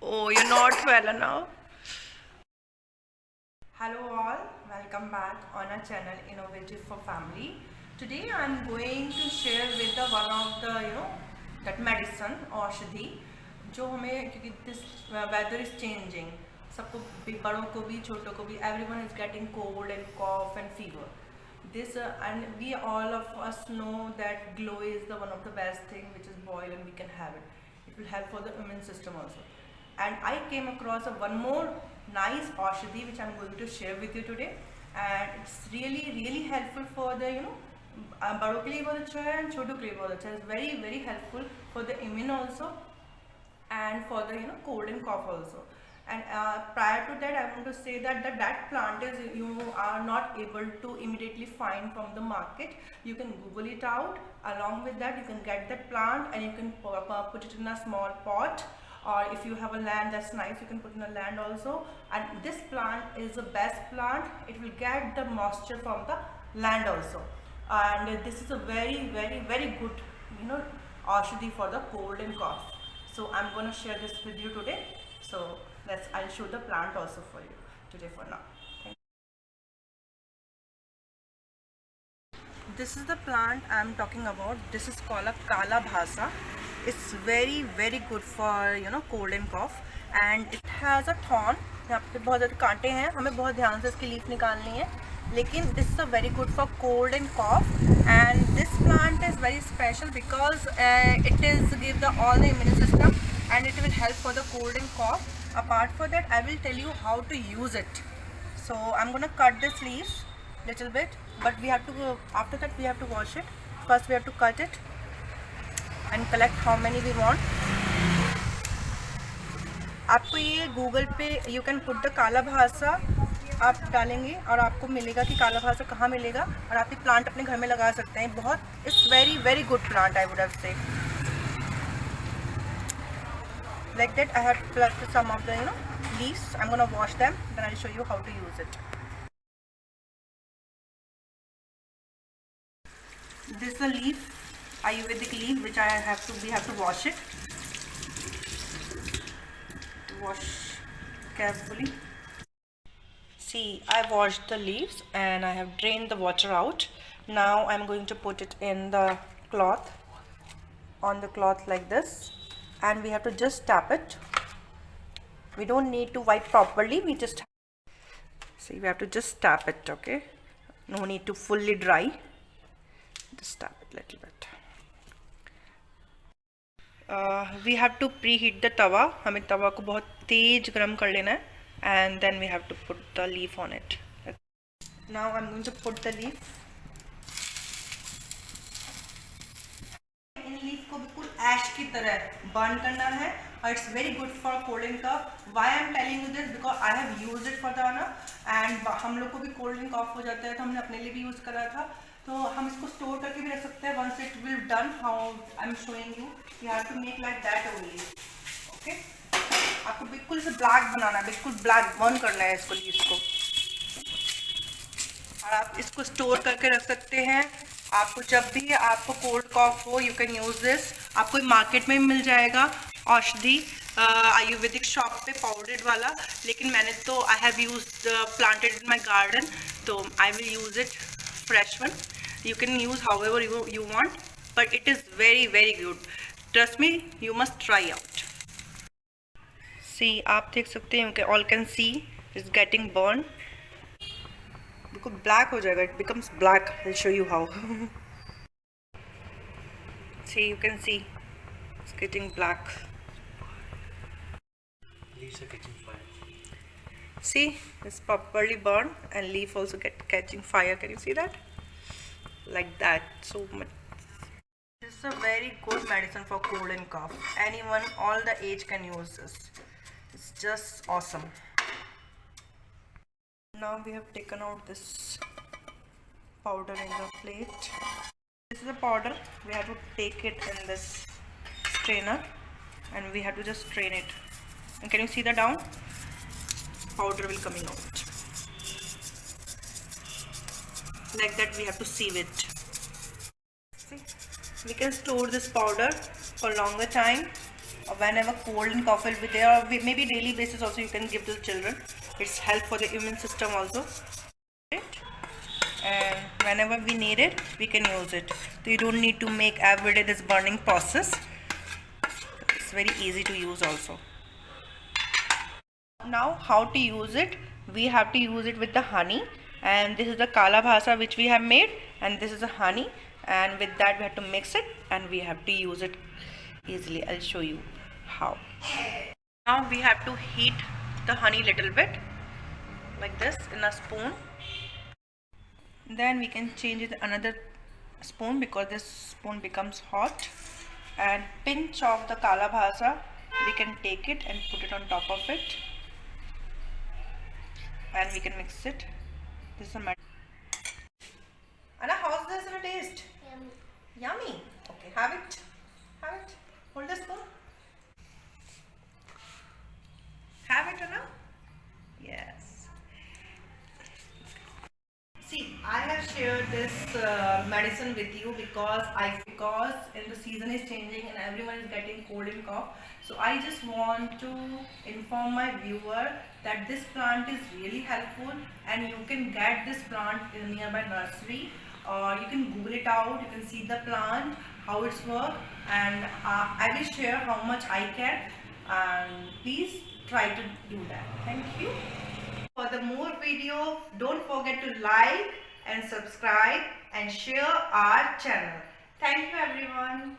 Oh, you're not well now. Hello all, welcome back on our channel Innovative for Family. Today I am going to share with the one of the that medicine औषधि जो हमें क्योंकि this weather is changing, सबको बड़ों को भी छोटों को भी everyone is getting cold and cough and fever. This and we all of us know that glow is the one of the best thing which is boil and we can have it. It will help for the immune system also. And I came across one more nice aushadhi which I'm going to share with you today, and it's really helpful for the बड़ों के लिए बहुत अच्छा है and छोटों के लिए बहुत अच्छा है. It's very helpful for the immune also and for the cold and cough also. And prior to that I want to say that that plant is you are not able to immediately find from the market. You can google it out. Along with that you can get that plant and you can put it in a small pot, or if you have a land that's nice you can put in a land also. And this plant is the best plant. It will get the moisture from the land also, and this is a very good aushadhi for the cold and cough. So I'm going to share this with you today. So I'll show the plant also for you today for now. Thank you. This is the plant I'm talking about. This is called a kala bhasa. It's very good for cold and cough, and it has a thorn. यहाँ पे बहुत ज़्यादा कांटे हैं, हमें बहुत ध्यान से इसकी लीफ निकालनी है. लेकिन this is a very good for cold and cough, and this plant is very special because it is give the all the immune system and it will help for the cold and cough. Apart from that I will tell you how to use it. So I'm gonna cut this leaves little bit, but we have to after that we have to wash it. First we have to cut it and collect how many we want. आपको ये Google पे you can put the काला भाषा आप डालेंगे और आपको मिलेगा कि काला भाषा कहाँ मिलेगा, और आप ये प्लांट अपने घर में लगा सकते हैं. बहुत it's very good plant I would have से. Like that I have plucked some of the leaves. I'm gonna wash them, then I'll show you how to use it. This is a leaf, Ayurvedic leaf, which we have to wash it. Wash carefully. See, I washed the leaves and I have drained the water out. Now I'm going to put it in the cloth, on the cloth like this, and we have to just tap it. We don't need to wipe properly, we just see, we have to just tap it. Okay, no need to fully dry, just tap it little bit. We have to preheat the tawa. हमें तवा को बहुत तेज गरम कर लेना है, and then we have to put the leaf on it. Now I'm going to put the leaf. इन leaf को बिल्कुल ऐश की तरह बर्न करना है, और it's very good for cold and cough. Why I am telling you this, because I have used it for the end हम लोग को भी कोल्ड एंड कफ हो जाता है, तो हमने अपने लिए भी यूज़ करा था. तो हम इसको स्टोर करके भी रख सकते हैं. Once it will done how I am showing you, you have to make like that only. Okay, आपको बिल्कुल से ब्लैक बनाना है, बिल्कुल ब्लैक बर्न करना है इसको, लीव्स को, और आप इसको स्टोर करके रख सकते हैं. आपको जब भी आपको कोल्ड कॉफ हो यू कैन यूज़ दिस. आपको मार्केट में मिल जाएगा औषधि आयुर्वेदिक शॉप पे पाउडर्ड वाला, लेकिन मैंने तो I have used planted in my garden, तो I will use it fresh one. You can use however you want, but it is very good. Trust me, you must try out. See, आप देख सकते हैं कि all can see is getting burned. बिल्कुल black हो जाएगा. It becomes black. I'll show you how. See, you can see it's getting black. Leaves are catching fire. See, it's properly burned, and leaf also catching fire. Can you see that? Like that. So much. This is a very good medicine for cold and cough. Anyone, all the age can use this. It's just awesome. Now we have taken out this powder in the plate. This is a powder. We have to take it in this strainer, and we have to just strain it. And can you see the down? Powder will coming out like that. We have to sieve it. See, we can store this powder for longer time, or whenever cold and cough will be there, or maybe daily basis also you can give to the children. It's help for the immune system also. And whenever we need it, we can use it. So you don't need to make everyday this burning process. It's very easy to use also. Now how to use it? We have to use it with the honey, and this is the kala bhasa which we have made, and this is the honey, and with that we have to mix it and we have to use it easily. I'll show you how. Now we have to heat the honey little bit like this in a spoon. Then we can change it another spoon because this spoon becomes hot, and pinch of the kala bhasa we can take it and put it on top of it, and we can mix it. This is a Anna, how's this in a taste? Yummy. Okay, have it. Have it. Hold the spoon. Have it, Anna. Yes. See, I have shared this medicine with you because in the season is changing and everyone is getting cold and cough. So I just want to inform my viewer that this plant is really helpful, and you can get this plant in a nearby nursery, or you can Google it out. You can see the plant, how it's work, and I will share how much I can. And please try to do that. Thank you. For the more video, don't forget to like and subscribe and share our channel. Thank you everyone.